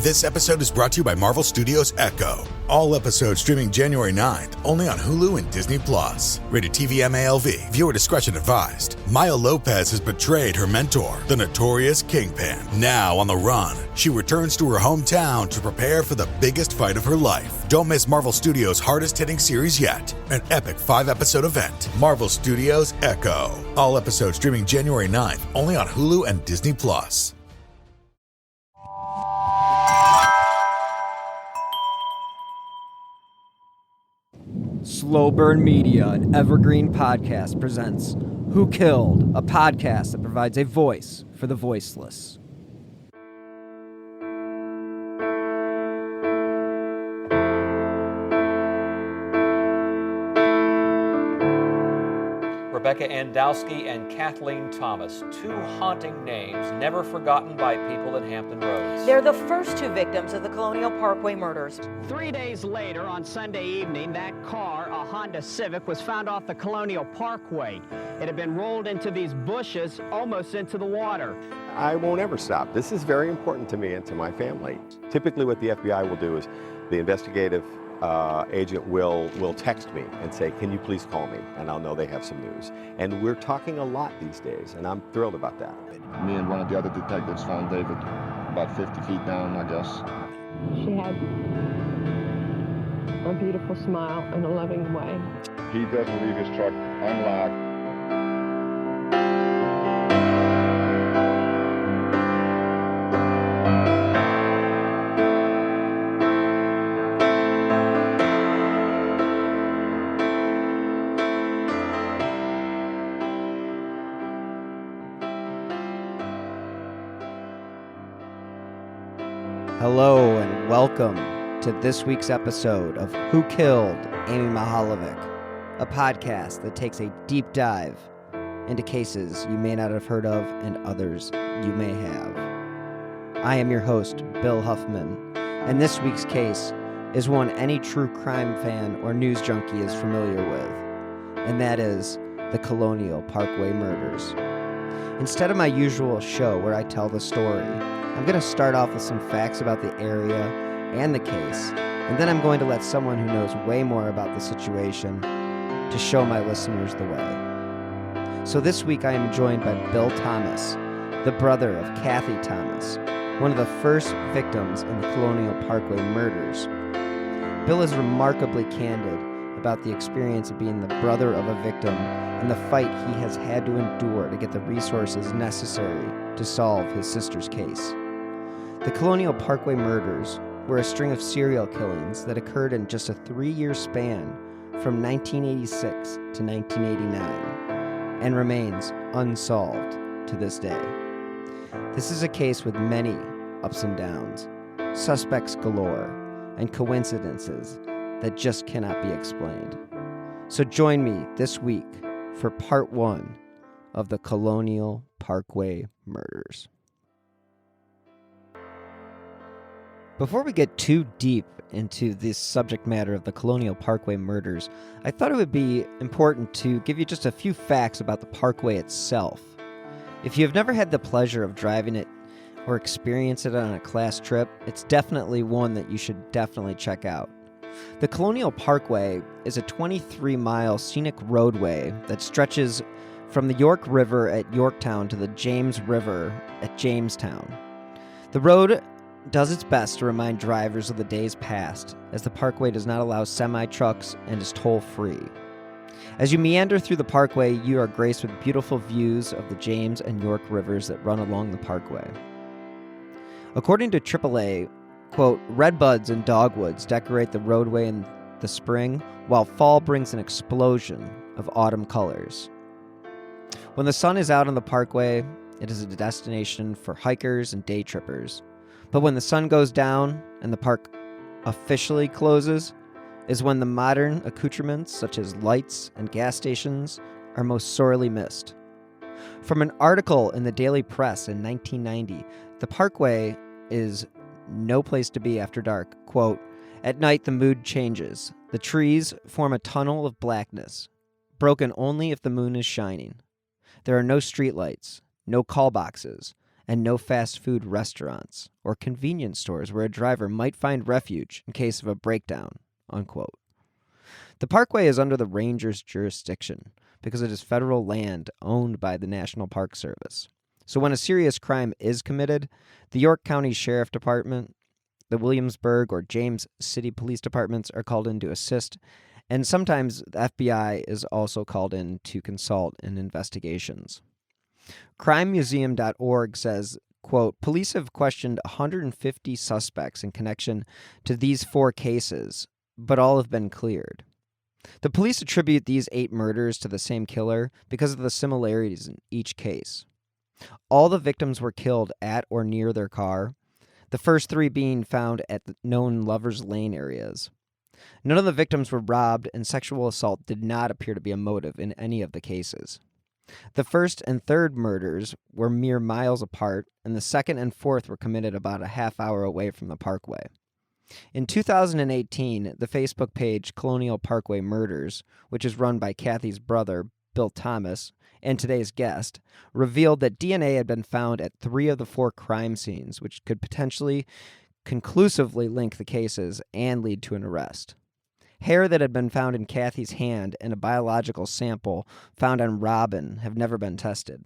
This episode is brought to you by Marvel Studios Echo. All episodes streaming January 9th, only on Hulu and Disney+. Rated TV MALV. Viewer discretion advised. Maya Lopez has betrayed her mentor, the notorious Kingpin. Now on the run, she returns to her hometown to prepare for the biggest fight of her life. Don't miss Marvel Studios' hardest-hitting series yet. An epic 5-episode event. Marvel Studios Echo. All episodes streaming January 9th, only on Hulu and Disney+. Slow Burn Media, an evergreen podcast, presents Who Killed, a podcast that provides a voice for the voiceless. Rebecca Andowski and Cathy Thomas, two haunting names never forgotten by people in Hampton Roads. They're the first two victims of the Colonial Parkway murders. 3 days later, on Sunday evening, that car, a Honda Civic, was found off the Colonial Parkway. It had been rolled into these bushes, almost into the water. I won't ever stop. This is very important to me and to my family. Typically what the FBI will do is the investigative agent will text me and say, can you please call me? And I'll know they have some news. And we're talking a lot these days, and I'm thrilled about that. Me and one of the other detectives found David about 50 feet down, I guess. She had a beautiful smile and a loving way. He doesn't leave his truck unlocked. Hello and welcome to this week's episode of Who Killed Amy Mahalovic, a podcast that takes a deep dive into cases you may not have heard of and others you may have. I am your host, Bill Huffman, and this week's case is one any true crime fan or news junkie is familiar with, and that is the Colonial Parkway Murders. Instead of my usual show where I tell the story, I'm going to start off with some facts about the area and the case, and then I'm going to let someone who knows way more about the situation to show my listeners the way. So this week I am joined by Bill Thomas, the brother of Cathy Thomas, one of the first victims in the Colonial Parkway murders. Bill is remarkably candid about the experience of being the brother of a victim and the fight he has had to endure to get the resources necessary to solve his sister's case. The Colonial Parkway murders were a string of serial killings that occurred in just a 3-year span from 1986 to 1989 and remains unsolved to this day. This is a case with many ups and downs, suspects galore, and coincidences that just cannot be explained. So join me this week for part 1 of the Colonial Parkway Murders. Before we get too deep into this subject matter of the Colonial Parkway Murders, I thought it would be important to give you just a few facts about the parkway itself. If you have never had the pleasure of driving it or experience it on a class trip, it's definitely one that you should definitely check out. The Colonial Parkway is a 23-mile scenic roadway that stretches from the York River at Yorktown to the James River at Jamestown. The road does its best to remind drivers of the days past, as the parkway does not allow semi-trucks and is toll-free. As you meander through the parkway, you are graced with beautiful views of the James and York rivers that run along the parkway. According to AAA, quote, redbuds and dogwoods decorate the roadway in the spring, while fall brings an explosion of autumn colors. When the sun is out on the parkway, it is a destination for hikers and day trippers. But when the sun goes down and the park officially closes is when the modern accoutrements such as lights and gas stations are most sorely missed. From an article in the Daily Press in 1990, the parkway is no place to be after dark. Quote, at night the mood changes. The trees form a tunnel of blackness, broken only if the moon is shining. There are no streetlights, no call boxes, and no fast food restaurants or convenience stores where a driver might find refuge in case of a breakdown, unquote. The parkway is under the ranger's jurisdiction because it is federal land owned by the National Park Service. So when a serious crime is committed, the York County Sheriff Department, the Williamsburg or James City Police Departments are called in to assist, and sometimes the FBI is also called in to consult in investigations. CrimeMuseum.org says, quote, police have questioned 150 suspects in connection to these 4 cases, but all have been cleared. The police attribute these 8 murders to the same killer because of the similarities in each case. All the victims were killed at or near their car, the first 3 being found at the known Lover's Lane areas. None of the victims were robbed, and sexual assault did not appear to be a motive in any of the cases. The first and third murders were mere miles apart, and the second and fourth were committed about a half hour away from the parkway. In 2018, the Facebook page Colonial Parkway Murders, which is run by Cathy's brother, Bill Thomas, and today's guest, revealed that DNA had been found at 3 of the 4 crime scenes, which could potentially conclusively link the cases and lead to an arrest. Hair that had been found in Cathy's hand and a biological sample found on Robin have never been tested.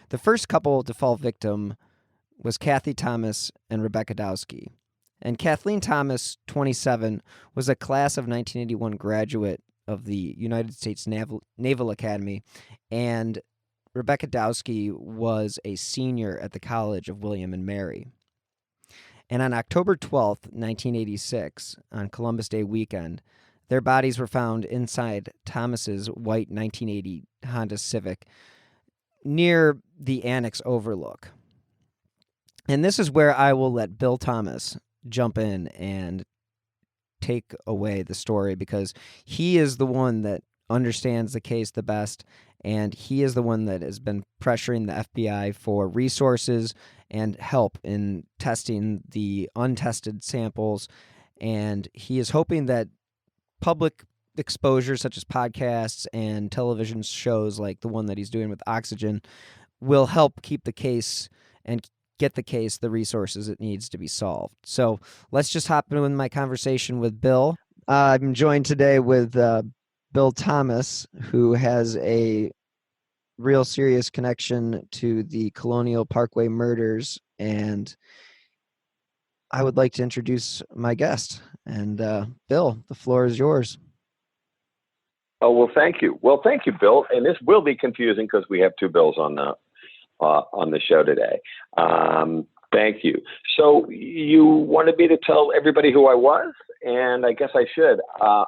The first couple to fall victim was Cathy Thomas and Rebecca Dowski. And Kathleen Thomas, 27, was a class of 1981 graduate of the United States Naval Academy, and Rebecca Dowski was a senior at the College of William and Mary. And on October 12th, 1986, on Columbus Day weekend, their bodies were found inside Thomas's white 1980 Honda Civic near the Annex Overlook. And this is where I will let Bill Thomas jump in and take away the story, because he is the one that understands the case the best, and he is the one that has been pressuring the FBI for resources and help in testing the untested samples, and he is hoping that public exposure such as podcasts and television shows like the one that he's doing with Oxygen will help keep the case and get the case the resources it needs to be solved. So let's just hop into my conversation with Bill. I'm joined today with Bill Thomas, who has a real serious connection to the Colonial Parkway murders, and I would like to introduce my guest. And Bill, the floor is yours. Oh, well, thank you. Well, thank you, Bill. And this will be confusing because we have 2 Bills on the show today. Thank you. So you wanted me to tell everybody who I was, and I guess I should.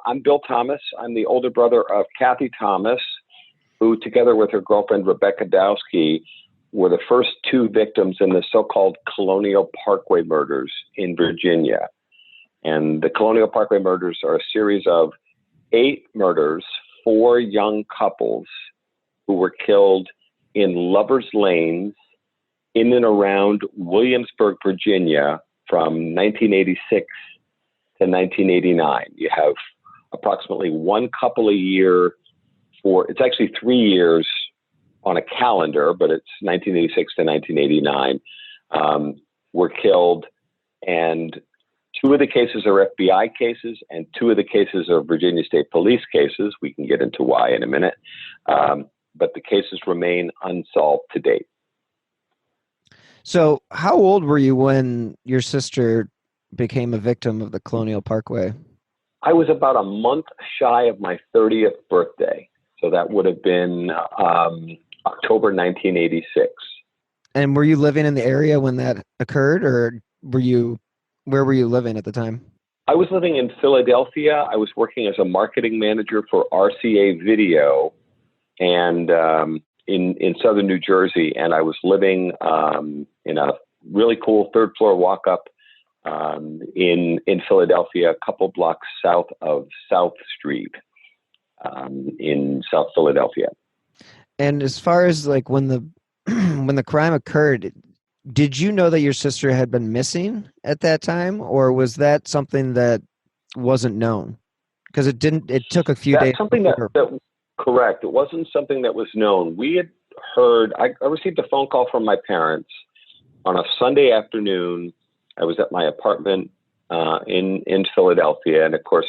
I'm Bill Thomas. I'm the older brother of Cathy Thomas, who, together with her girlfriend, Rebecca Dowski, were the first 2 victims in the so-called Colonial Parkway murders in Virginia. And the Colonial Parkway murders are a series of 8 murders, 4 young couples who were killed in Lover's Lanes in and around Williamsburg, Virginia from 1986 to 1989. You have approximately 1 couple a year it's actually 3 years on a calendar, but it's 1986 to 1989, were killed. And 2 of the cases are FBI cases, and 2 of the cases are Virginia State Police cases. We can get into why in a minute. But the cases remain unsolved to date. So how old were you when your sister became a victim of the Colonial Parkway? I was about a month shy of my 30th birthday. So that would have been October 1986. And were you living in the area when that occurred, or where were you living at the time? I was living in Philadelphia. I was working as a marketing manager for RCA Video and in southern New Jersey. And I was living in a really cool 3rd floor walk up in Philadelphia, a couple blocks south of South Street in South Philadelphia. And as far as like when the crime occurred, did you know that your sister had been missing at that time, or was that something that wasn't known? Because it took a few days. Something that correct. It wasn't something that was known. We had heard, I received a phone call from my parents on a Sunday afternoon, I was at my apartment in Philadelphia. And of course,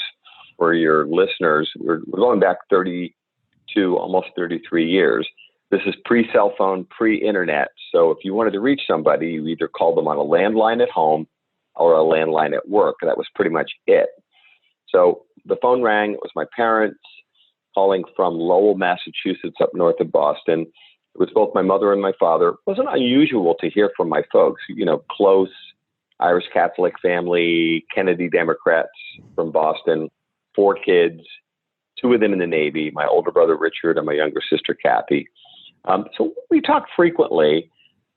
for your listeners, we're going back 32, almost 33 years. This is pre-cell phone, pre-internet. So if you wanted to reach somebody, you either called them on a landline at home or a landline at work. That was pretty much it. So the phone rang. It was my parents calling from Lowell, Massachusetts, up north of Boston. It was both my mother and my father. It wasn't unusual to hear from my folks, close Irish Catholic family, Kennedy Democrats from Boston, 4 kids, 2 of them in the Navy, my older brother Richard and my younger sister Cathy. So we talked frequently,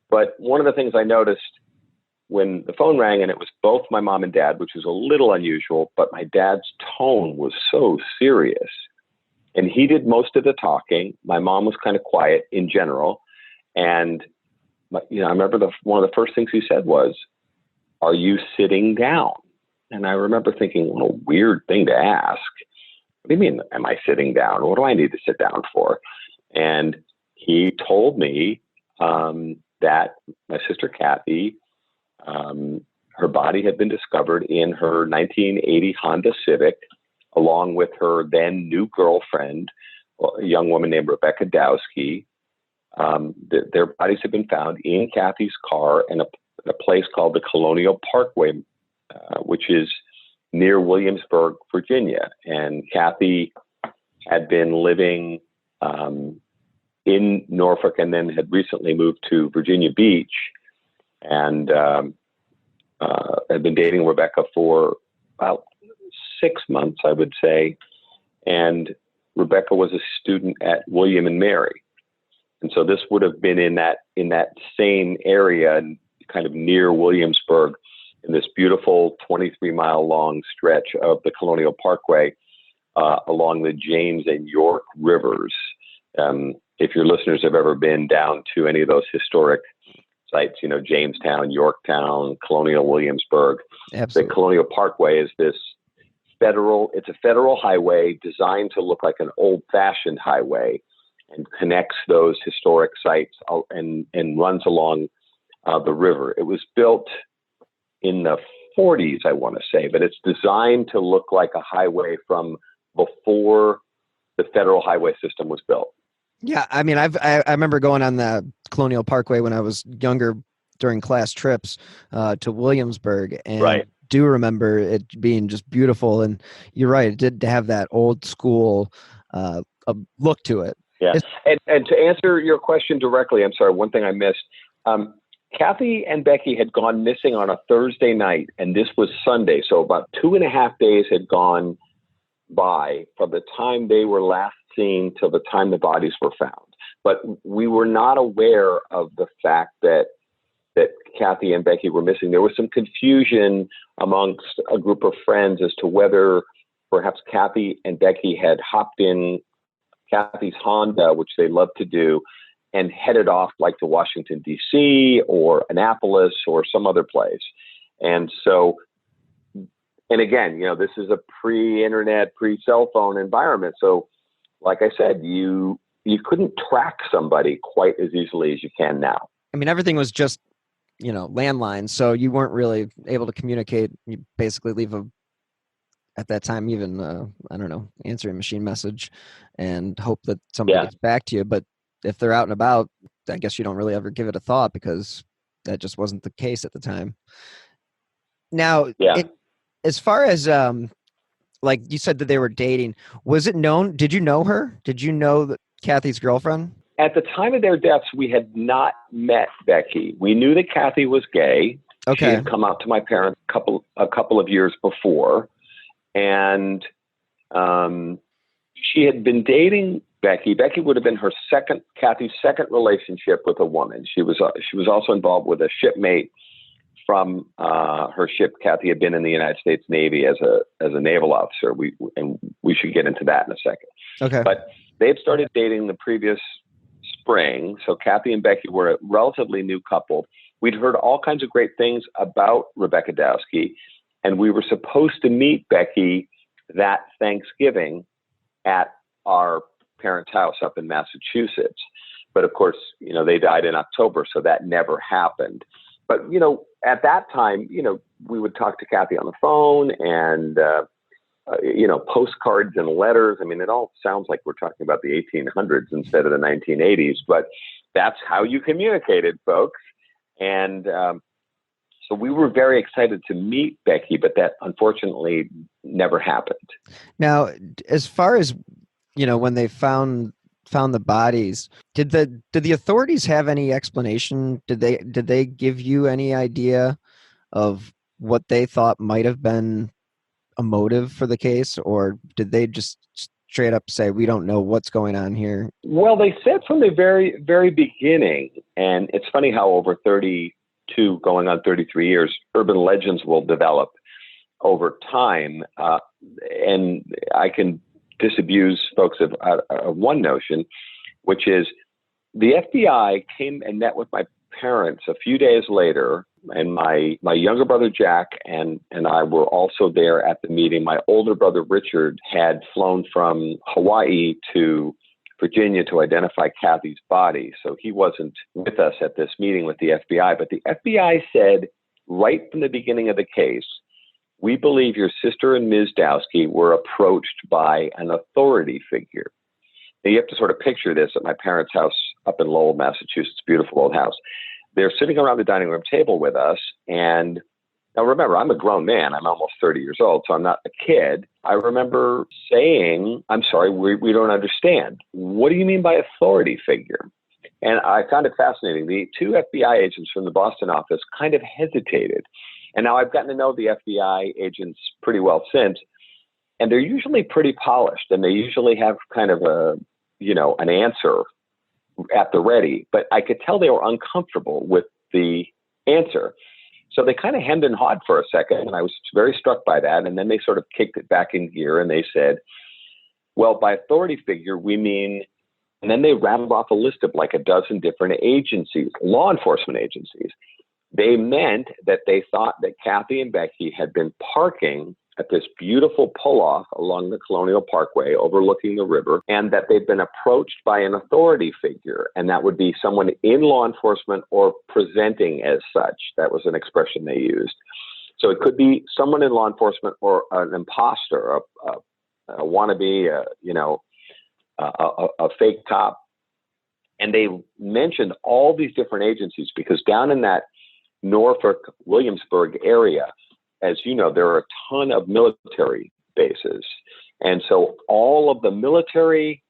but one of the things I noticed when the phone rang, and it was both my mom and dad, which was a little unusual, but my dad's tone was so serious. And he did most of the talking. My mom was kind of quiet in general. And, I remember one of the first things he said was, "Are you sitting down?" And I remember thinking, what a weird thing to ask. What do you mean, am I sitting down? What do I need to sit down for? And he told me that my sister Cathy, her body had been discovered in her 1980 Honda Civic, along with her then new girlfriend, a young woman named Rebecca Dowski. Their bodies had been found in Cathy's car in a place called the Colonial Parkway, which is near Williamsburg, Virginia. And Cathy had been living in Norfolk and then had recently moved to Virginia Beach, and had been dating Rebecca for about 6 months, I would say. And Rebecca was a student at William and Mary. And so this would have been in that same area and kind of near Williamsburg, in this beautiful 23-mile long stretch of the Colonial Parkway along the James and York rivers. If your listeners have ever been down to any of those historic sites, Jamestown, Yorktown, Colonial Williamsburg, Absolutely. The Colonial Parkway is it's a federal highway designed to look like an old-fashioned highway and connects those historic sites and runs along the river. It was built in the 40s, I want to say, but it's designed to look like a highway from before the federal highway system was built. Yeah, I mean, I remember going on the Colonial Parkway when I was younger during class trips to Williamsburg, and right. do remember it being just beautiful. And you're right, it did have that old school look to it. Yeah, and to answer your question directly, I'm sorry, one thing I missed. Cathy and Becky had gone missing on a Thursday night, and this was Sunday. So about 2.5 days had gone by from the time they were last seen till the time the bodies were found. But we were not aware of the fact that Cathy and Becky were missing. There was some confusion amongst a group of friends as to whether perhaps Cathy and Becky had hopped in Cathy's Honda, which they loved to do, and headed off like to Washington, D.C. or Annapolis or some other place. And so, and again, this is a pre-internet, pre-cell phone environment. So like I said, you couldn't track somebody quite as easily as you can now. I mean, everything was just, landlines. So you weren't really able to communicate. You basically leave at that time, even, answering machine message and hope that somebody gets back to you. But if they're out and about, I guess you don't really ever give it a thought because that just wasn't the case at the time. Now, as far as, like you said that they were dating, was it known? Did you know her? Did you know Cathy's girlfriend? At the time of their deaths, we had not met Becky. We knew that Cathy was gay. Okay. She had come out to my parents a couple of years before. And she had been dating Becky. Becky would have been Cathy's second relationship with a woman. She was also involved with a shipmate from her ship. Cathy had been in the United States Navy as a naval officer. We should get into that in a second. Okay. But they had started dating the previous spring. So Cathy and Becky were a relatively new couple. We'd heard all kinds of great things about Rebecca Dowski, and we were supposed to meet Becky that Thanksgiving at our parents' house up in Massachusetts. But of course, they died in October, so that never happened. But, at that time, we would talk to Cathy on the phone and, postcards and letters. I mean, it all sounds like we're talking about the 1800s instead of the 1980s, but that's how you communicated, folks. And so we were very excited to meet Becky, but that unfortunately never happened. Now, as far as, when they found the bodies, did the authorities have any explanation? Did they give you any idea of what they thought might have been a motive for the case, or did they just straight up say, we don't know what's going on here? Well, they said from the very, very beginning, and it's funny how over 32 going on 33 years, urban legends will develop over time. And I can disabuse folks of one notion, which is the FBI came and met with my parents a few days later, and my younger brother Jack and I were also there at the meeting. My older brother Richard had flown from Hawaii to Virginia to identify Cathy's body, so he wasn't with us at this meeting with the FBI. But the FBI said right from the beginning of the case, we believe your sister and Ms. Dowski were approached by an authority figure. Now, you have to sort of picture this at my parents' house up in Lowell, Massachusetts, beautiful old house. They're sitting around the dining room table with us. And now remember, I'm a grown man. I'm almost 30 years old, so I'm not a kid. I remember saying, I'm sorry, we don't understand. What do you mean by authority figure? And I found it fascinating. The two FBI agents from the Boston office kind of hesitated. And now I've gotten to know the FBI agents pretty well since, and they're usually pretty polished, and they usually have kind of an answer at the ready. But I could tell they were uncomfortable with the answer. So they kind of hemmed and hawed for a second, and I was very struck by that. And then they sort of kicked it back in gear, and they said, well, by authority figure, we mean, and then they rattled off a list of like a dozen different agencies, law enforcement agencies. They meant that they thought that Cathy and Becky had been parking at this beautiful pull-off along the Colonial Parkway overlooking the river, and that they'd been approached by an authority figure, and that would be someone in law enforcement or presenting as such. That was an expression they used. So it could be someone in law enforcement or an imposter, a wannabe, a fake cop. And they mentioned all these different agencies because down in that Norfolk, Williamsburg area, as you know, there are a ton of military bases. And so all of the military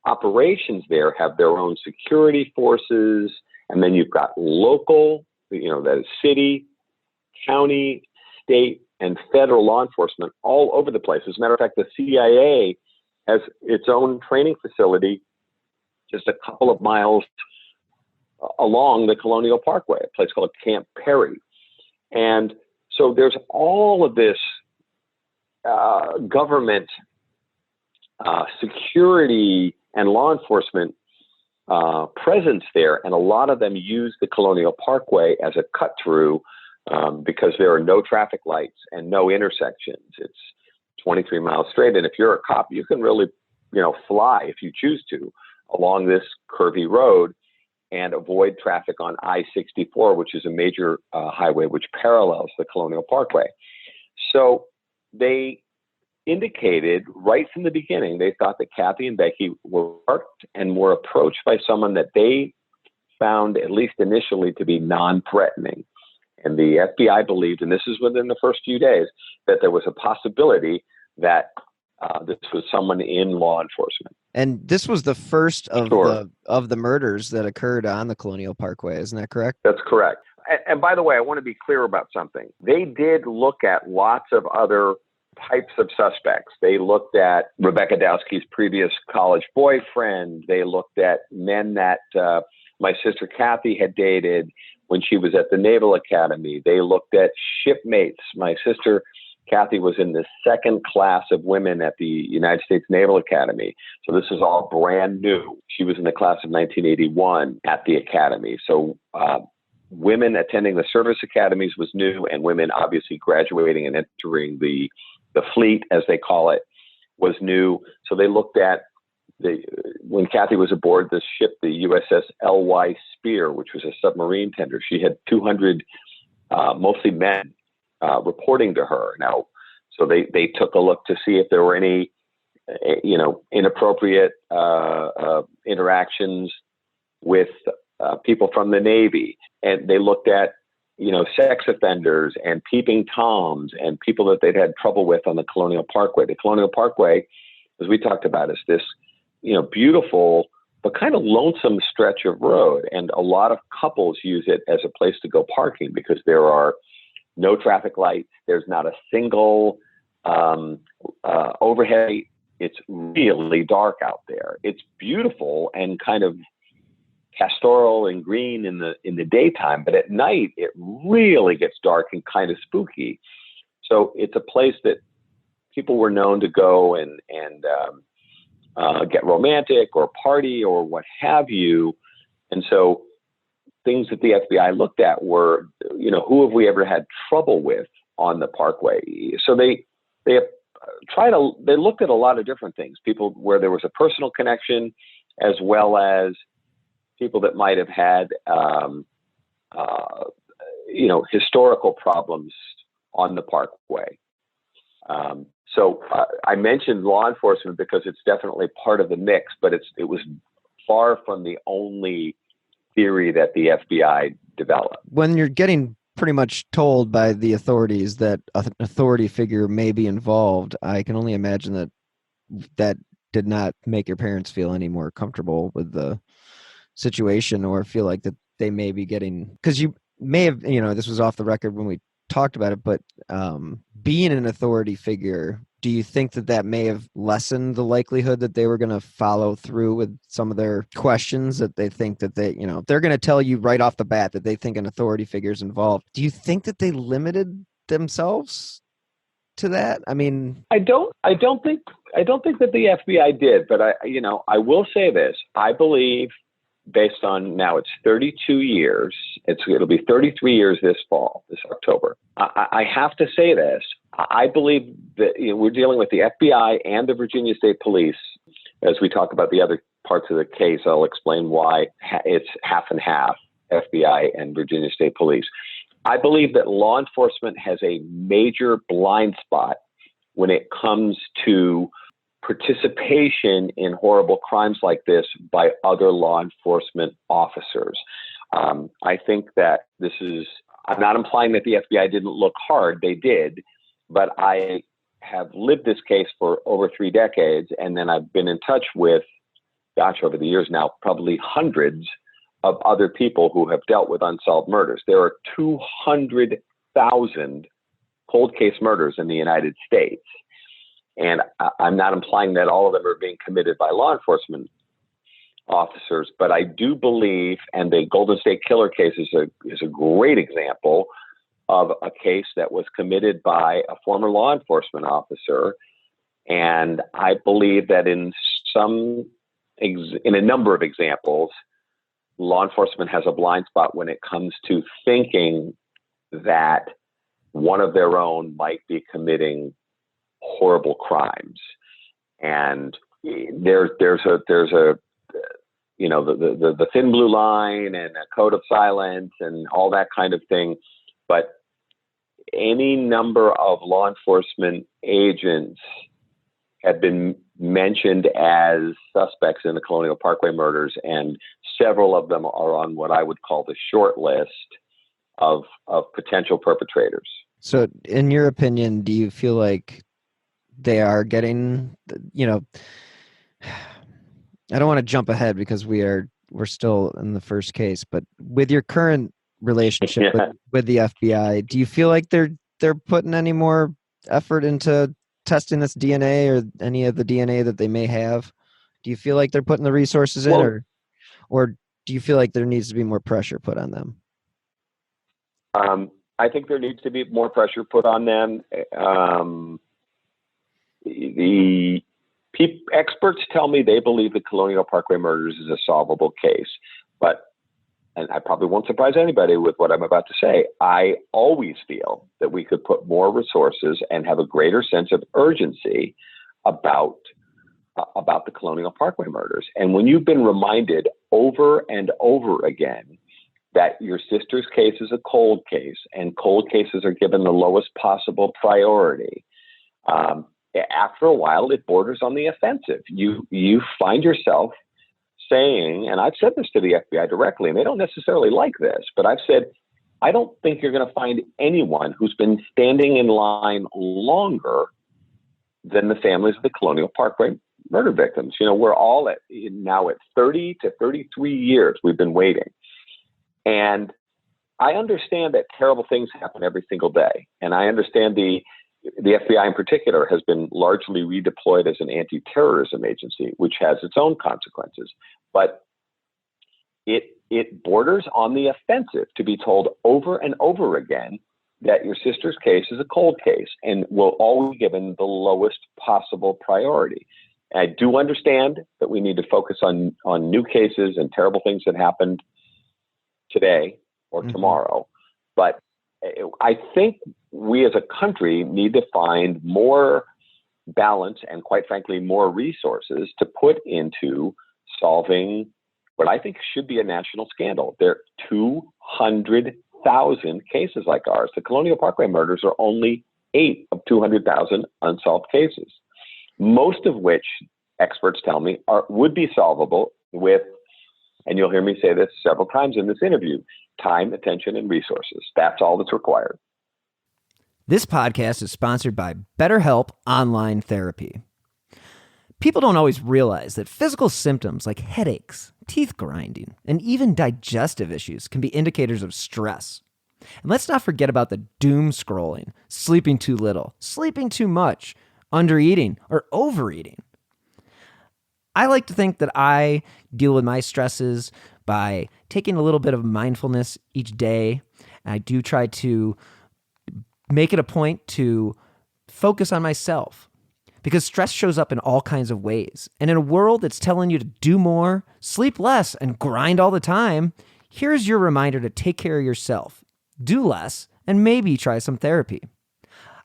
operations there have their own security forces. And then you've got local, that is city, county, state, and federal law enforcement all over the place. As a matter of fact, the CIA has its own training facility just a couple of miles along the Colonial Parkway, a place called Camp Perry. And so there's all of this government security and law enforcement presence there. And a lot of them use the Colonial Parkway as a cut through because there are no traffic lights and no intersections. It's 23 miles straight. And if you're a cop, you can really, fly if you choose to along this curvy road and avoid traffic on I-64, which is a major highway which parallels the Colonial Parkway. So they indicated right from the beginning, they thought that Cathy and Becky were parked and were approached by someone that they found, at least initially, to be non-threatening. And the FBI believed, and this is within the first few days, that there was a possibility that this was someone in law enforcement. And this was the first of the murders that occurred on the Colonial Parkway, isn't that correct? That's correct. And by the way, I want to be clear about something. They did look at lots of other types of suspects. They looked at Rebecca Dowski's previous college boyfriend. They looked at men that my sister Cathy had dated when she was at the Naval Academy. They looked at shipmates. My sister Cathy was in the second class of women at the United States Naval Academy. So this is all brand new. She was in the class of 1981 at the Academy. So women attending the service academies was new, and women obviously graduating and entering the fleet, as they call it, was new. So they looked at when Cathy was aboard the ship, the USS L.Y. Spear, which was a submarine tender, she had 200, mostly men, reporting to her. Now, so they took a look to see if there were any, inappropriate interactions with people from the Navy, and they looked at, sex offenders and peeping toms and people that they'd had trouble with on the Colonial Parkway. The Colonial Parkway, as we talked about, is this, beautiful but kind of lonesome stretch of road, and a lot of couples use it as a place to go parking because there are no traffic lights. There's not a single overhead. It's really dark out there. It's beautiful and kind of pastoral and green in the daytime, but at night it really gets dark and kind of spooky. So it's a place that people were known to go and get romantic or party or what have you. And so things that the FBI looked at were, who have we ever had trouble with on the Parkway? So they looked at a lot of different things, people where there was a personal connection, as well as people that might have had, historical problems on the Parkway. So I mentioned law enforcement because it's definitely part of the mix, but it was far from the only theory that the FBI developed. When you're getting pretty much told by the authorities that an authority figure may be involved, I can only imagine that did not make your parents feel any more comfortable with the situation, or feel like that they may be getting, because you may have, this was off the record when we talked about it, but being an authority figure, do you think that may have lessened the likelihood that they were going to follow through with some of their questions, that they think that they're going to tell you right off the bat that they think an authority figure is involved? Do you think that they limited themselves to that? I mean, I don't think that the FBI did, but I will say this. I believe, based on now it's 32 years, it'll be 33 years this October. I have to say this. I believe that we're dealing with the FBI and the Virginia State Police. As we talk about the other parts of the case, I'll explain why it's half and half, FBI and Virginia State Police. I believe that law enforcement has a major blind spot when it comes to participation in horrible crimes like this by other law enforcement officers. I think that I'm not implying that the FBI didn't look hard. They did, but I have lived this case for over 3 decades. And then I've been in touch with, over the years now, probably hundreds of other people who have dealt with unsolved murders. There are 200,000 cold case murders in the United States. And I'm not implying that all of them are being committed by law enforcement officers, but I do believe, and the Golden State Killer case is a great example of a case that was committed by a former law enforcement officer. And I believe that in a number of examples, law enforcement has a blind spot when it comes to thinking that one of their own might be committing horrible crimes. And there's a the thin blue line and a code of silence and all that kind of thing. But any number of law enforcement agents have been mentioned as suspects in the Colonial Parkway murders, and several of them are on what I would call the short list of potential perpetrators. So in your opinion, do you feel like they are getting, I don't want to jump ahead because we're still in the first case, but with your current relationship with the FBI, do you feel like they're putting any more effort into testing this DNA or any of the DNA that they may have? Do you feel like they're putting the resources in, or do you feel like there needs to be more pressure put on them? I think there needs to be more pressure put on them. The experts tell me they believe the Colonial Parkway murders is a solvable case, and I probably won't surprise anybody with what I'm about to say, I always feel that we could put more resources and have a greater sense of urgency about about the Colonial Parkway murders. And when you've been reminded over and over again that your sister's case is a cold case and cold cases are given the lowest possible priority, after a while, it borders on the offensive. You find yourself saying, and I've said this to the FBI directly, and they don't necessarily like this, but I've said, I don't think you're going to find anyone who's been standing in line longer than the families of the Colonial Parkway murder victims. We're all now at 30 to 33 years we've been waiting. And I understand that terrible things happen every single day. And I understand the FBI in particular has been largely redeployed as an anti-terrorism agency, which has its own consequences. But it borders on the offensive to be told over and over again that your sister's case is a cold case and will always be given the lowest possible priority. And I do understand that we need to focus on new cases and terrible things that happened today or tomorrow. But I think we as a country need to find more balance and, quite frankly, more resources to put into solving what I think should be a national scandal. There are 200,000 cases like ours. The Colonial Parkway murders are only 8 of 200,000 unsolved cases, most of which experts tell me would be solvable with, and you'll hear me say this several times in this interview, time, attention, and resources. That's all that's required. This podcast is sponsored by BetterHelp Online Therapy. People don't always realize that physical symptoms like headaches, teeth grinding, and even digestive issues can be indicators of stress. And let's not forget about the doom scrolling, sleeping too little, sleeping too much, undereating, or overeating. I like to think that I deal with my stresses by taking a little bit of mindfulness each day. I do try to make it a point to focus on myself because stress shows up in all kinds of ways. And in a world that's telling you to do more, sleep less, and grind all the time, here's your reminder to take care of yourself, do less, and maybe try some therapy.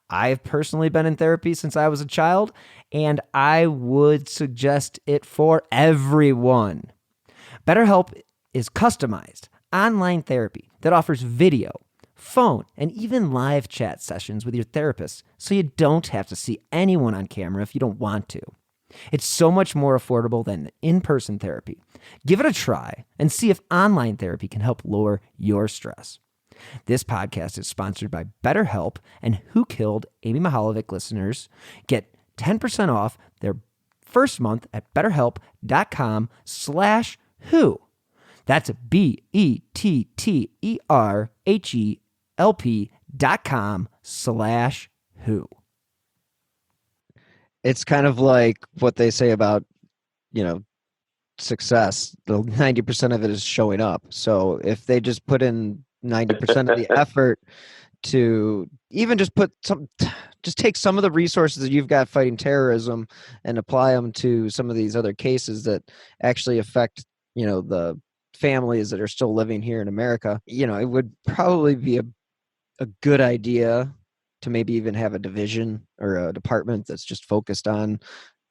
I've personally been in therapy since I was a child, and I would suggest it for everyone. BetterHelp is customized online therapy that offers video, phone, and even live chat sessions with your therapist, so you don't have to see anyone on camera if you don't want to. It's so much more affordable than in-person therapy. Give it a try and see if online therapy can help lower your stress. This podcast is sponsored by BetterHelp, and Who Killed Amy Mahalovic listeners get 10% off their first month at betterhelp.com/who. That's BetterHelp.com/who. It's kind of like what they say about, success. The 90% of it is showing up. So if they just put in 90% of the effort to even just take some of the resources that you've got fighting terrorism and apply them to some of these other cases that actually affect, the families that are still living here in America, it would probably be a good idea to maybe even have a division or a department that's just focused on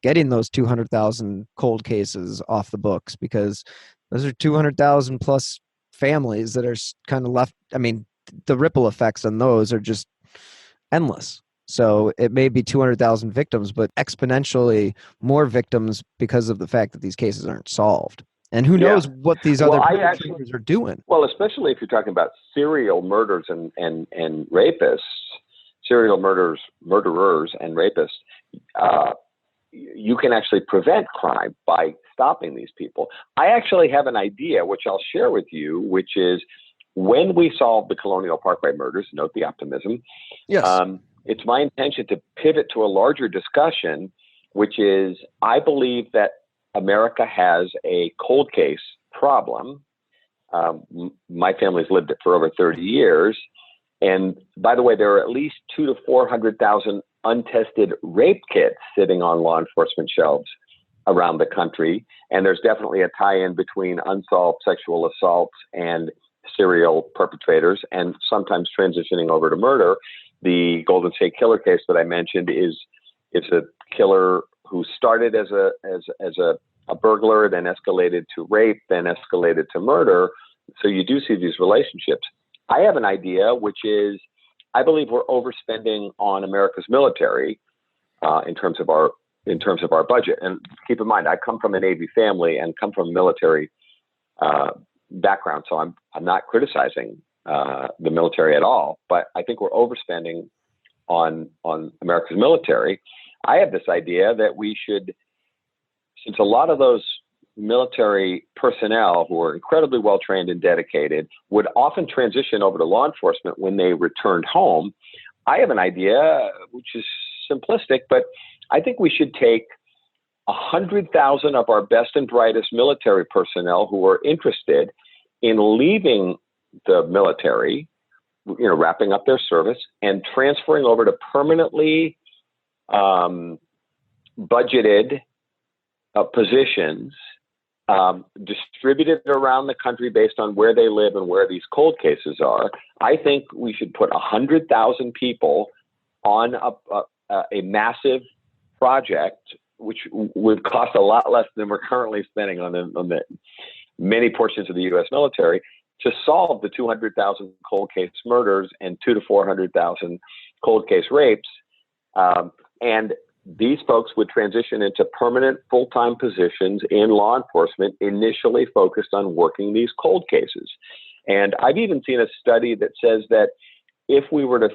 getting those 200,000 cold cases off the books, because those are 200,000 plus families that are kind of left. I mean, the ripple effects on those are just endless. So it may be 200,000 victims, but exponentially more victims because of the fact that these cases aren't solved. And who knows what these other perpetrators are doing. Well, especially if you're talking about serial murders and rapists, serial murderers and rapists, you can actually prevent crime by stopping these people. I actually have an idea, which I'll share with you, which is when we solve the Colonial Parkway murders, note the optimism. Yes. It's my intention to pivot to a larger discussion, which is I believe that America has a cold case problem. My family's lived it for over 30 years. And by the way, there are at least 200,000 to 400,000 untested rape kits sitting on law enforcement shelves around the country. And there's definitely a tie-in between unsolved sexual assaults and serial perpetrators, and sometimes transitioning over to murder. The Golden State Killer case that I mentioned is a killer who started as a burglar, then escalated to rape, then escalated to murder. So you do see these relationships. I have an idea, which is I believe we're overspending on America's military in terms of our budget. And keep in mind, I come from a Navy family and come from a military background, so I'm not criticizing the military at all. But I think we're overspending on America's military. I have this idea that we should, since a lot of those military personnel who are incredibly well trained and dedicated would often transition over to law enforcement when they returned home. I have an idea, which is simplistic, but I think we should take 100,000 of our best and brightest military personnel who are interested in leaving the military, wrapping up their service and transferring over to permanently budgeted positions, distributed around the country based on where they live and where these cold cases are. I think we should put 100,000 people on a massive project, which would cost a lot less than we're currently spending on the many portions of the U.S. military, to solve the 200,000 cold case murders and 200,000 to 400,000 cold case rapes. And these folks would transition into permanent full-time positions in law enforcement, initially focused on working these cold cases. And I've even seen a study that says that if we were to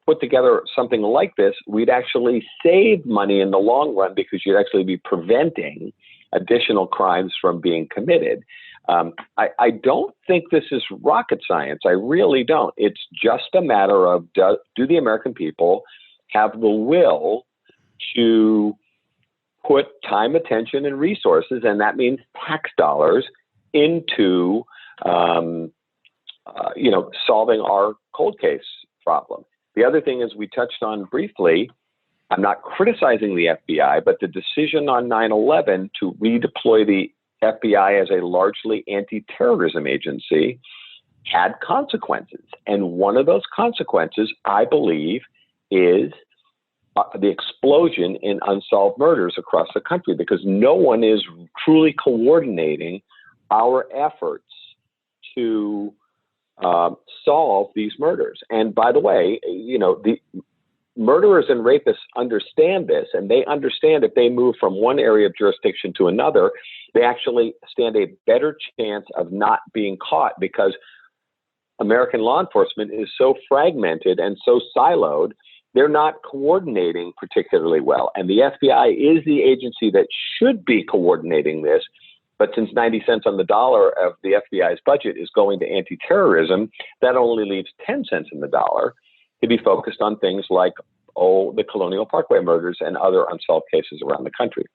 put together something like this, we'd actually save money in the long run, because you'd actually be preventing additional crimes from being committed. I don't think this is rocket science. I really don't. It's just a matter of, do the American people have the will to put time, attention, and resources, and that means tax dollars, into solving our cold case problem. The other thing is, we touched on briefly, I'm not criticizing the FBI, but the decision on 9/11 to redeploy the FBI as a largely anti-terrorism agency had consequences. And one of those consequences, I believe, is the explosion in unsolved murders across the country, because no one is truly coordinating our efforts to solve these murders. And by the way, the murderers and rapists understand this, and they understand if they move from one area of jurisdiction to another, they actually stand a better chance of not being caught, because American law enforcement is so fragmented and so siloed. They're not coordinating particularly well. And the FBI is the agency that should be coordinating this. But since 90 cents on the dollar of the FBI's budget is going to anti-terrorism, that only leaves 10 cents in the dollar to be focused on things like, the Colonial Parkway murders and other unsolved cases around the country.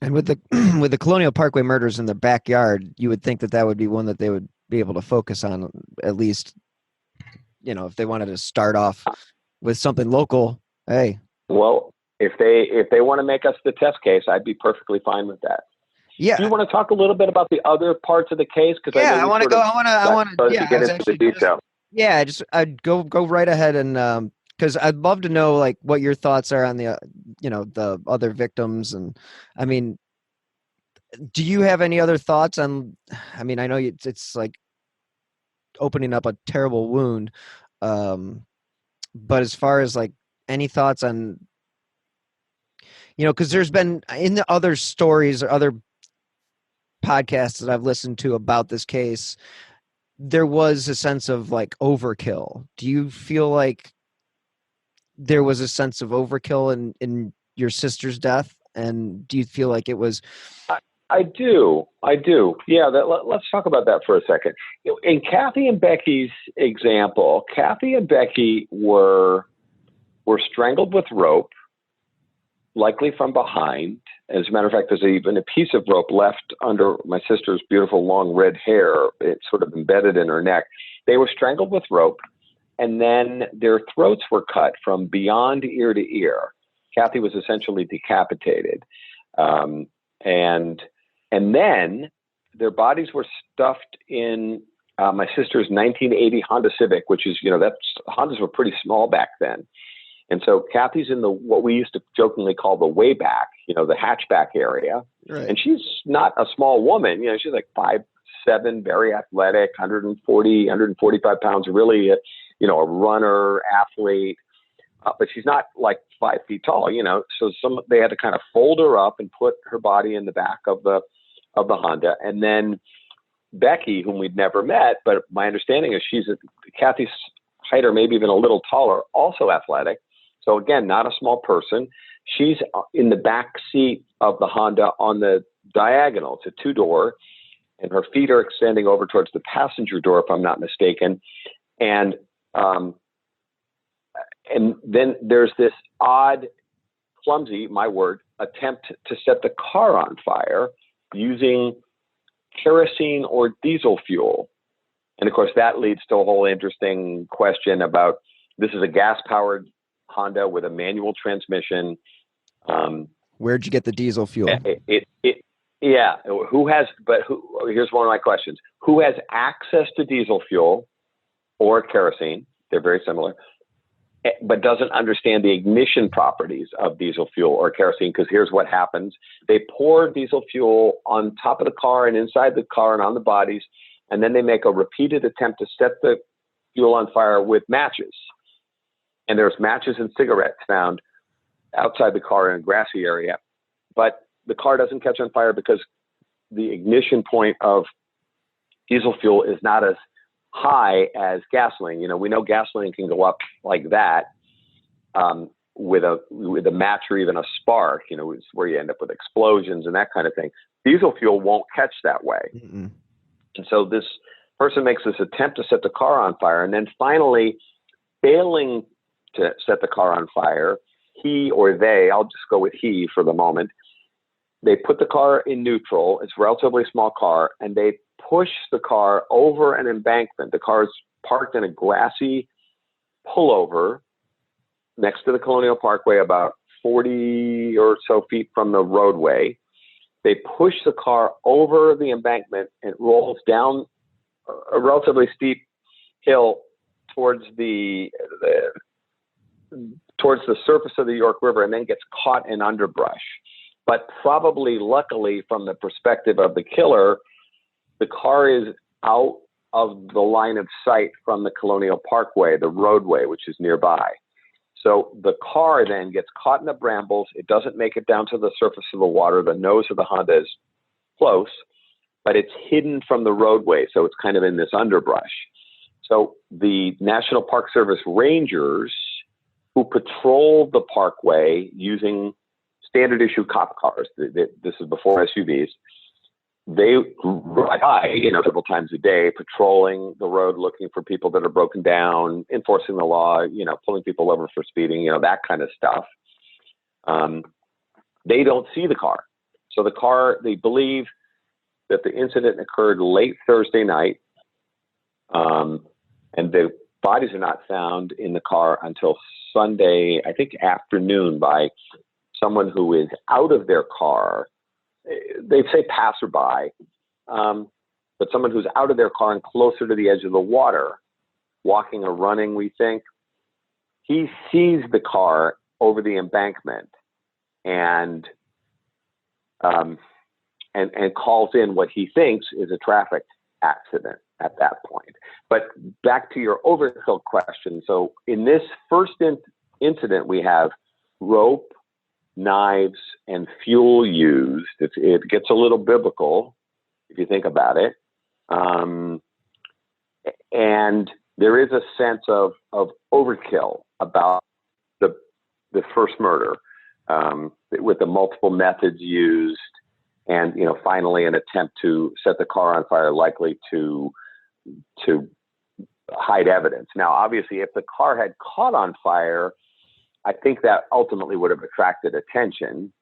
And with the Colonial Parkway murders in their backyard, you would think that would be one that they would be able to focus on, at least, if they wanted to start off with something local. Hey. Well, if they want to make us the test case, I'd be perfectly fine with that. Yeah. Do you want to talk a little bit about the other parts of the case? Because I want to go. I want to get into the detail. I'd go right ahead, and because I'd love to know like what your thoughts are on the the other victims, and I mean, do you have any other thoughts on? I mean, I know it's like opening up a terrible wound, but as far as like any thoughts on, because there's been in the other stories or other podcasts that I've listened to about this case, there was a sense of like overkill. Do you feel like there was a sense of overkill in your sister's death? And do you feel like it was? I do. Yeah. Let's talk about that for a second. In Cathy and Becky's example, Cathy and Becky were strangled with rope, likely from behind. As a matter of fact, there's even a piece of rope left under my sister's beautiful long red hair. It's sort of embedded in her neck. They were strangled with rope, and then their throats were cut from beyond ear to ear. Cathy was essentially decapitated. And then their bodies were stuffed in my sister's 1980 Honda Civic, which is, Hondas were pretty small back then. And so Cathy's in what we used to jokingly call the way back, the hatchback area. Right. And she's not a small woman. She's like 5'7", very athletic, 145 pounds, really, a runner, athlete. But she's not like 5 feet tall, So they had to kind of fold her up and put her body in the back of the Honda. And then Becky, whom we'd never met, but my understanding is Cathy's height or maybe even a little taller, also athletic. So again, not a small person. She's in the back seat of the Honda on the diagonal. It's a 2-door, and her feet are extending over towards the passenger door, if I'm not mistaken. And then there's this odd, clumsy, my word, attempt to set the car on fire using kerosene or diesel fuel. And of course, that leads to a whole interesting question about, this is a gas-powered Honda with a manual transmission. Where'd you get the diesel fuel? Yeah. Here's one of my questions. Who has access to diesel fuel or kerosene? They're very similar, but doesn't understand the ignition properties of diesel fuel or kerosene, because here's what happens. They pour diesel fuel on top of the car and inside the car and on the bodies, and then they make a repeated attempt to set the fuel on fire with matches. And there's matches and cigarettes found outside the car in a grassy area, but the car doesn't catch on fire because the ignition point of diesel fuel is not as high as gasoline. We know gasoline can go up like that with a match or even a spark. It's where you end up with explosions and that kind of thing. Diesel fuel won't catch that way. Mm-mm. And so this person makes this attempt to set the car on fire, and then finally, failing to set the car on fire, he or they, I'll just go with he for the moment, they put the car in neutral. It's a relatively small car, and they push the car over an embankment. The car is parked in a grassy pullover next to the Colonial Parkway, about 40 or so feet from the roadway. They push the car over the embankment and it rolls down a relatively steep hill towards the surface of the York River, and then gets caught in underbrush. But probably, luckily, from the perspective of the killer, the car is out of the line of sight from the Colonial Parkway, the roadway, which is nearby. So the car then gets caught in the brambles. It doesn't make it down to the surface of the water. The nose of the Honda is close, but it's hidden from the roadway. So it's kind of in this underbrush. So the National Park Service rangers who patrol the parkway using standard issue cop cars, this is before SUVs, they ride by, several times a day, patrolling the road, looking for people that are broken down, enforcing the law, pulling people over for speeding, that kind of stuff. They don't see the car. So the car, they believe that the incident occurred late Thursday night, and the bodies are not found in the car until Sunday, I think afternoon, by someone who is out of their car. They'd say passerby, but someone who's out of their car and closer to the edge of the water, walking or running, we think. He sees the car over the embankment and calls in what he thinks is a traffic accident at that point. But back to your overkill question. So in this first incident, we have rope, knives, and fuel used. It gets a little biblical if you think about it. And there is a sense of overkill about the first murder, with the multiple methods used, and finally an attempt to set the car on fire, likely to hide evidence. Now, obviously, if the car had caught on fire, I think that ultimately would have attracted attention,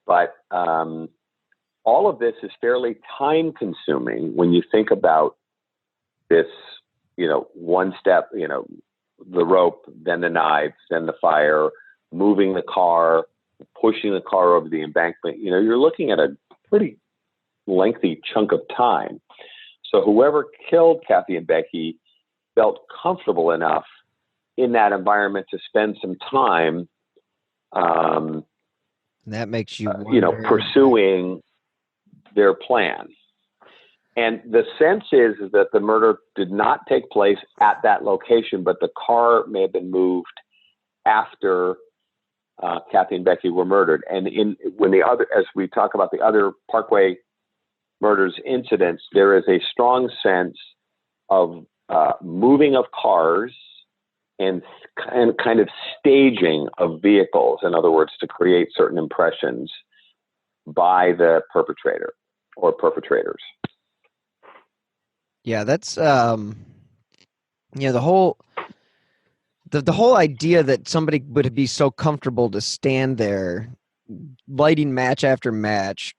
but all of this is fairly time consuming when you think about this, one step, the rope, then the knives, then the fire, moving the car, pushing the car over the embankment. You're looking at a pretty lengthy chunk of time. So whoever killed Cathy and Becky felt comfortable enough in that environment to spend some time, That makes you pursuing their plan. And the sense is that the murder did not take place at that location, but the car may have been moved after Cathy and Becky were murdered. And as we talk about the other Parkway Murders incidents, there is a strong sense of moving of cars and kind of staging of vehicles. In other words, to create certain impressions by the perpetrator or perpetrators. Yeah, that's the whole idea that somebody would be so comfortable to stand there lighting match after match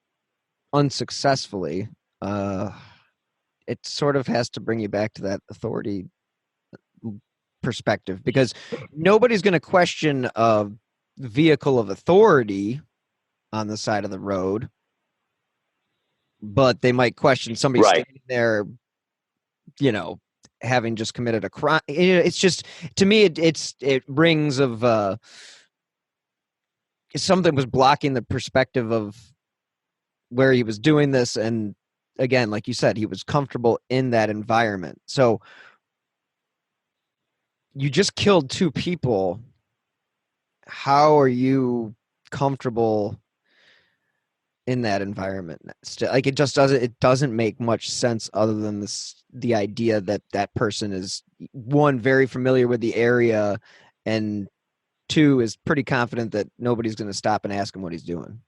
unsuccessfully. It sort of has to bring you back to that authority perspective, because nobody's going to question a vehicle of authority on the side of the road, but they might question somebody standing there, having just committed a crime. It's just, to me, it rings of something was blocking the perspective of where he was doing this. And again, like you said, he was comfortable in that environment. So you just killed two people. How are you comfortable in that environment? Like, it doesn't make much sense, other than the idea that person is, one, very familiar with the area, and two, is pretty confident that nobody's going to stop and ask him what he's doing.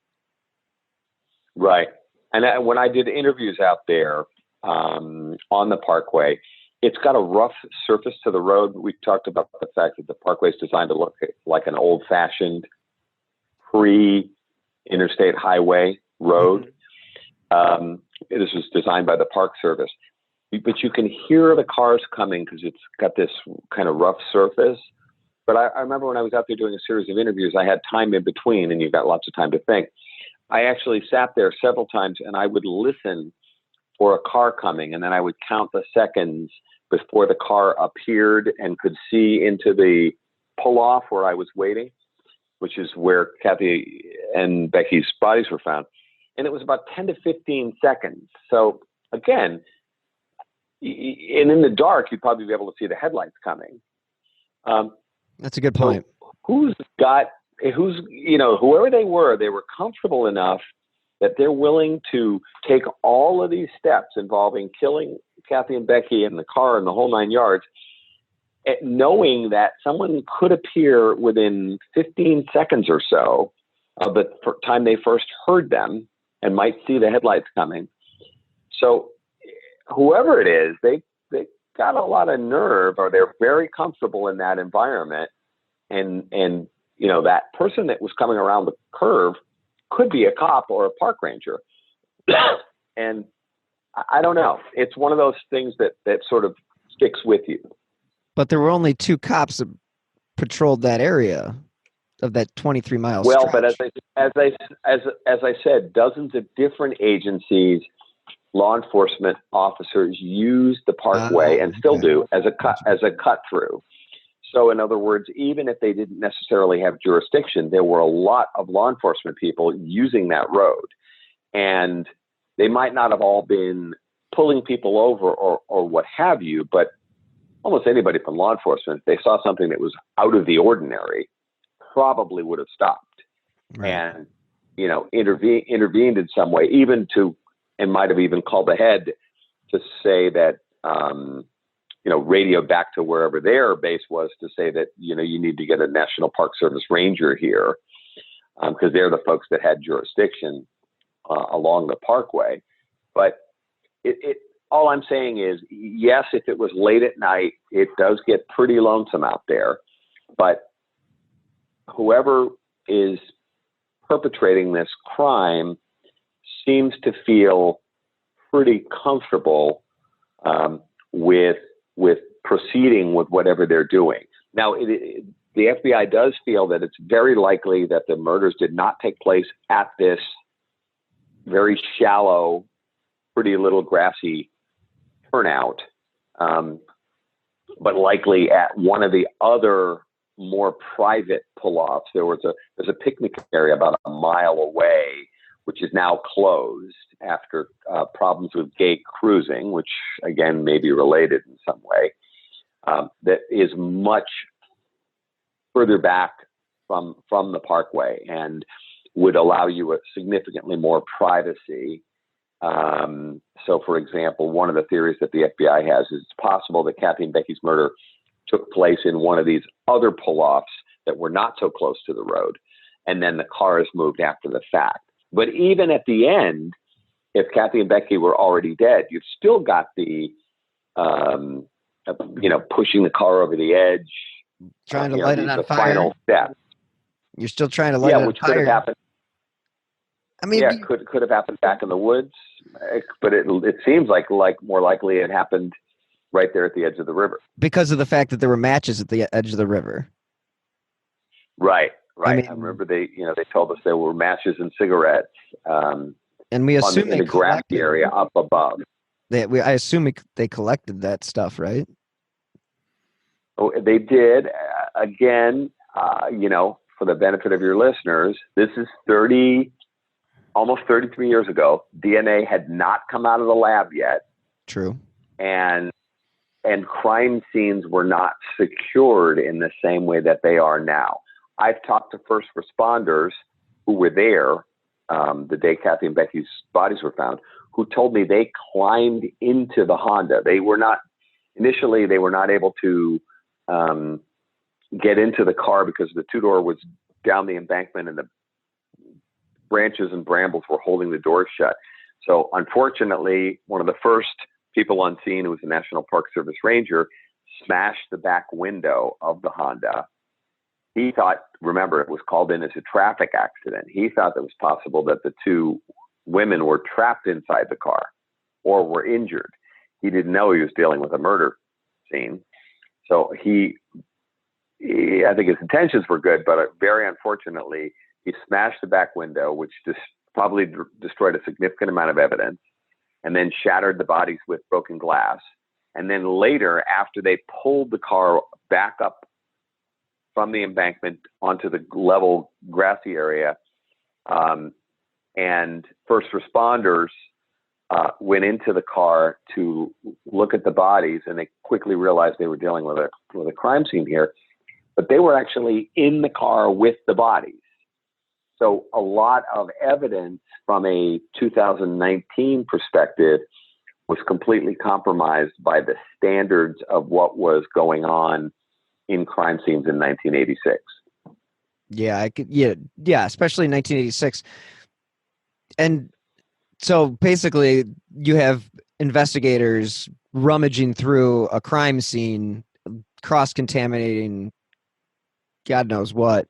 Right. And when I did interviews out there on the Parkway, it's got a rough surface to the road. We talked about the fact that the Parkway is designed to look like an old-fashioned pre-interstate highway road. This was designed by the Park Service. But you can hear the cars coming because it's got this kind of rough surface. But I remember when I was out there doing a series of interviews, I had time in between, and you've got lots of time to think. I actually sat there several times, and I would listen for a car coming, and then I would count the seconds before the car appeared and could see into the pull-off where I was waiting, which is where Cathy and Becky's bodies were found. And it was about 10 to 15 seconds. So again, and in the dark, you'd probably be able to see the headlights coming. That's a good point. So whoever they were comfortable enough that they're willing to take all of these steps involving killing Cathy and Becky and the car and the whole 9 yards, knowing that someone could appear within 15 seconds or so of the time they first heard them and might see the headlights coming. So whoever it is, they got a lot of nerve, or they're very comfortable in that environment. And that person that was coming around the curve could be a cop or a park ranger. And I don't know. It's one of those things that sort of sticks with you. But there were only two cops that patrolled that area of that 23-mile stretch. Well, but as I said, dozens of different agencies, law enforcement officers use the Parkway and still do as a cut through. So in other words, even if they didn't necessarily have jurisdiction, there were a lot of law enforcement people using that road. And they might not have all been pulling people over or what have you, but almost anybody from law enforcement, if they saw something that was out of the ordinary, probably would have stopped. Right. And, intervened in some way, and might have even called ahead to say that, radio back to wherever their base was to say that, you need to get a National Park Service ranger here, because they're the folks that had jurisdiction along the Parkway. But all I'm saying is, yes, if it was late at night, it does get pretty lonesome out there. But whoever is perpetrating this crime seems to feel pretty comfortable with proceeding with whatever they're doing. Now, the FBI does feel that it's very likely that the murders did not take place at this very shallow, pretty little grassy turnout. but likely at one of the other more private pull-offs. There's a picnic area about a mile away, which is now closed after problems with gay cruising, which again may be related in some way. That is much further back from the parkway and would allow you a significantly more privacy. So, for example, one of the theories that the FBI has is it's possible that Cathy and Becky's murder took place in one of these other pull-offs that were not so close to the road, and then the cars moved after the fact. But even at the end, if Cathy and Becky were already dead, you've still got the, pushing the car over the edge, trying to light it on the fire. Final step. You're still trying to light it on which fire. could have happened. I mean, could have happened back in the woods, but it seems like more likely it happened right there at the edge of the river because of the fact that there were matches at the edge of the river. Right. I mean, I remember they told us there were matches and cigarettes. And we assume in the grassy area up above. I assume they collected that stuff, right? Oh, they did. Again, for the benefit of your listeners, this is almost 33 years ago. DNA had not come out of the lab yet. True. And crime scenes were not secured in the same way that they are now. I've talked to first responders who were there the day Cathy and Becky's bodies were found, who told me they climbed into the Honda. Initially they were not able to get into the car because the two-door was down the embankment and the branches and brambles were holding the doors shut. So unfortunately, one of the first people on scene, who was a National Park Service ranger, smashed the back window of the Honda. He thought, remember, it was called in as a traffic accident. He thought it was possible that the two women were trapped inside the car or were injured. He didn't know he was dealing with a murder scene. So I think his intentions were good, but very unfortunately, he smashed the back window, which just probably destroyed a significant amount of evidence, and then shattered the bodies with broken glass. And then later, after they pulled the car back up from the embankment onto the level grassy area, and first responders went into the car to look at the bodies, and they quickly realized they were dealing with a crime scene here, but they were actually in the car with the bodies. So a lot of evidence from a 2019 perspective was completely compromised by the standards of what was going on in crime scenes in 1986. Yeah, especially in 1986. And so basically you have investigators rummaging through a crime scene, cross-contaminating God knows what.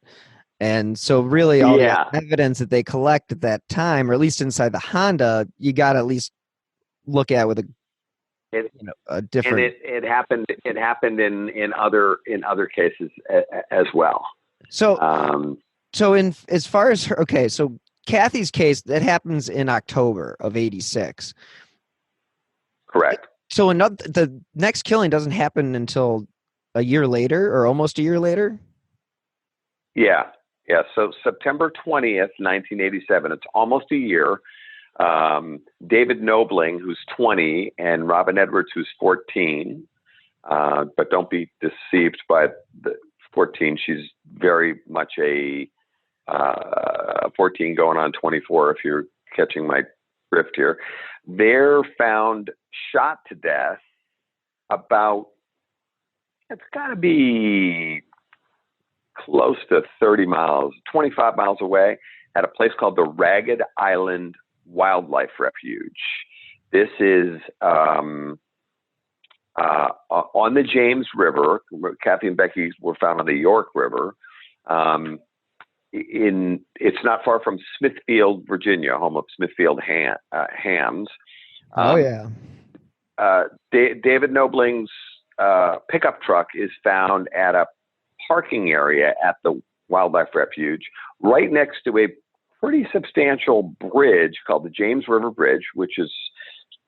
And so really all the evidence that they collect at that time, or at least inside the Honda, you got to at least look at with a different. And it happened in other cases as well. So, as far as her, okay, so Cathy's case, that happens in October of '86. Correct. So the next killing doesn't happen until a year later, or almost a year later. Yeah. So September 20th, 1987. It's almost a year. David Nobling, who's 20, and Robin Edwards, who's 14. But don't be deceived by the 14. She's very much a 14 going on 24, if you're catching my drift here. They're found shot to death about, it's got to be close to 30 miles, 25 miles away, at a place called the Ragged Island Wildlife Refuge. This is on the James River. Cathy and Becky were found on the York River. It's not far from Smithfield, Virginia, home of Smithfield hams. David Nobling's pickup truck is found at a parking area at the wildlife refuge, right next to a pretty substantial bridge called the James River Bridge, which is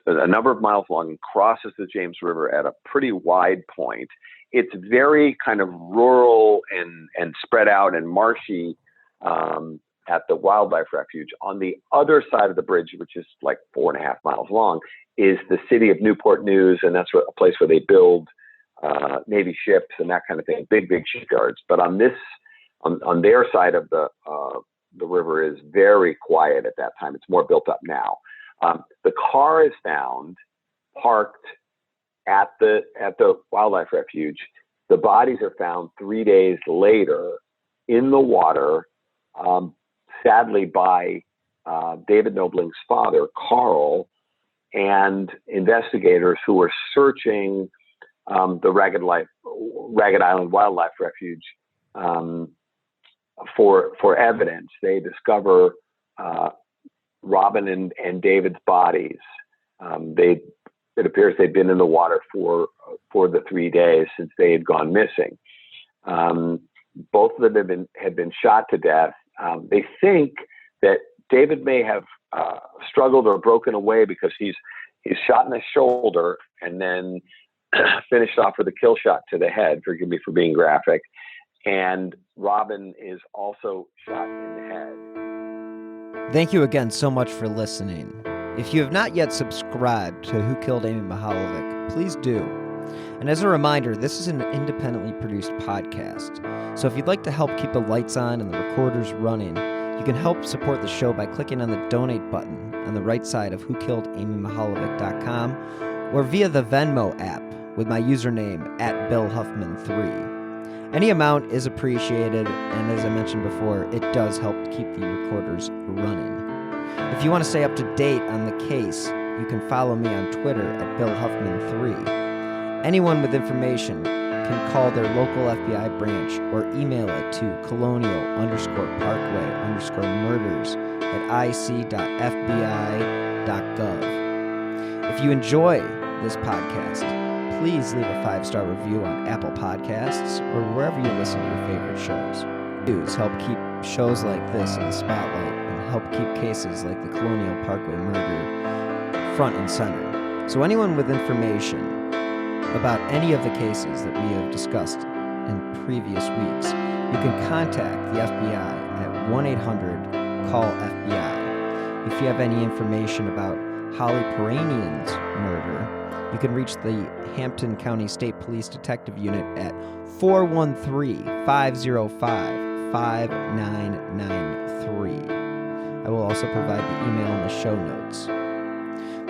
a number of miles long and crosses the James River at a pretty wide point. It's very kind of rural and spread out and marshy at the wildlife refuge. On the other side of the bridge, which is like 4.5 miles long, is the city of Newport News, and that's a place where they build Navy ships and that kind of thing, big shipyards. But on their side of the river is very quiet at that time. It's more built up now. The car is found parked at the wildlife refuge. The bodies are found 3 days later in the water, sadly by David Nobling's father, Carl, and investigators who were searching the Ragged Island Wildlife Refuge for evidence. They discover Robin and David's bodies. It appears they'd been in the water for the 3 days since they had gone missing. Both of them had been shot to death. They think that David may have struggled or broken away because he's shot in the shoulder and then finished off with a kill shot to the head. Forgive me for being graphic. And Robin is also shot in the head. Thank you again so much for listening. If you have not yet subscribed to Who Killed Amy Mihaljevic, please do. And as a reminder, this is an independently produced podcast. So if you'd like to help keep the lights on and the recorders running, you can help support the show by clicking on the donate button on the right side of whokilledamymihaljevic.com or via the Venmo app with my username @BillHuffman3. Any amount is appreciated, and as I mentioned before, it does help keep the recorders running. If you want to stay up to date on the case, you can follow me on Twitter @BillHuffman3. Anyone with information can call their local FBI branch or email it to colonial_parkway_murders @ic.fbi.gov. If you enjoy this podcast, please leave a 5-star review on Apple Podcasts or wherever you listen to your favorite shows. Reviews help keep shows like this in the spotlight and help keep cases like the Colonial Parkway murder front and center. So anyone with information about any of the cases that we have discussed in previous weeks, you can contact the FBI at 1-800-CALL-FBI. If you have any information about Holly Peranian's murder, you can reach the Hampton County State Police Detective Unit at 413-505-5993. I will also provide the email in the show notes.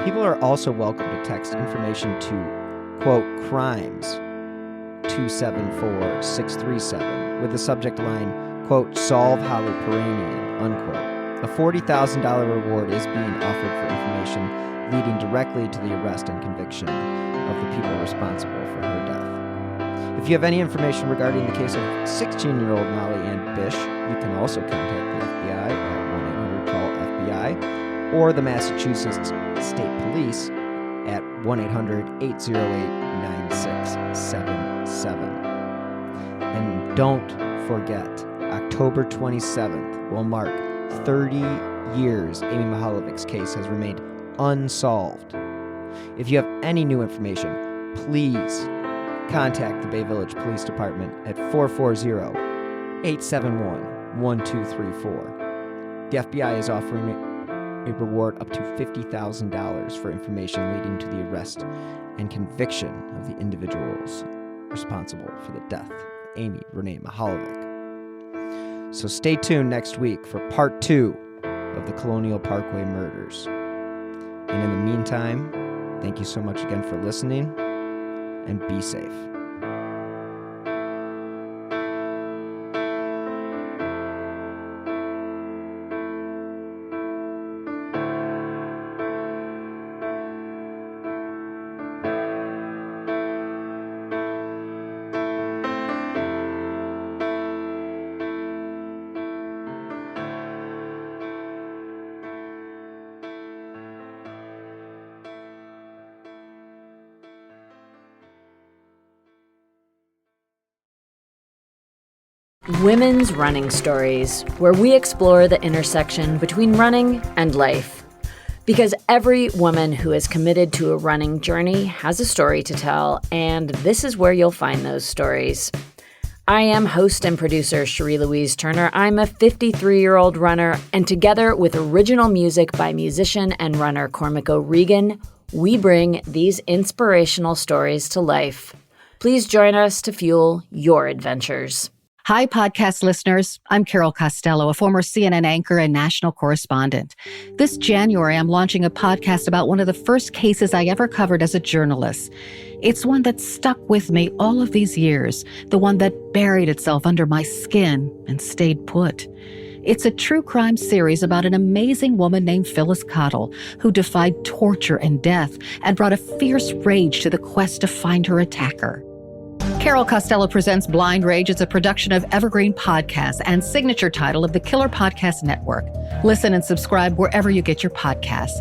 People are also welcome to text information to, quote, crimes 274-637 with the subject line, quote, solve Holly Peranian, unquote. A $40,000 reward is being offered for information leading directly to the arrest and conviction of the people responsible for her death. If you have any information regarding the case of 16-year-old Molly Ann Bish, you can also contact the FBI at 1-800-CALL-FBI or the Massachusetts State Police at 1-800-808-9677. And don't forget, October 27th will mark 30 years Amy Mihaljevic's case has remained unsolved. If you have any new information, please contact the Bay Village Police Department at 440-871-1234. The FBI is offering a reward up to $50,000 for information leading to the arrest and conviction of the individuals responsible for the death of Amy Renee Mihaljevic. So stay tuned next week for part 2 of the Colonial Parkway Murders. And in the meantime, thank you so much again for listening, and be safe. Women's Running Stories, where we explore the intersection between running and life. Because every woman who is committed to a running journey has a story to tell, and this is where you'll find those stories. I am host and producer Cherie Louise Turner. I'm a 53-year-old runner, and together with original music by musician and runner Cormac O'Regan, we bring these inspirational stories to life. Please join us to fuel your adventures. Hi, podcast listeners. I'm Carol Costello, a former CNN anchor and national correspondent. This January, I'm launching a podcast about one of the first cases I ever covered as a journalist. It's one that stuck with me all of these years, the one that buried itself under my skin and stayed put. It's a true crime series about an amazing woman named Phyllis Cottle, who defied torture and death and brought a fierce rage to the quest to find her attacker. Carol Costello Presents Blind Rage is a production of Evergreen Podcasts and signature title of the Killer Podcast Network. Listen and subscribe wherever you get your podcasts.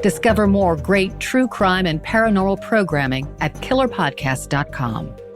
Discover more great true crime and paranormal programming at killerpodcast.com.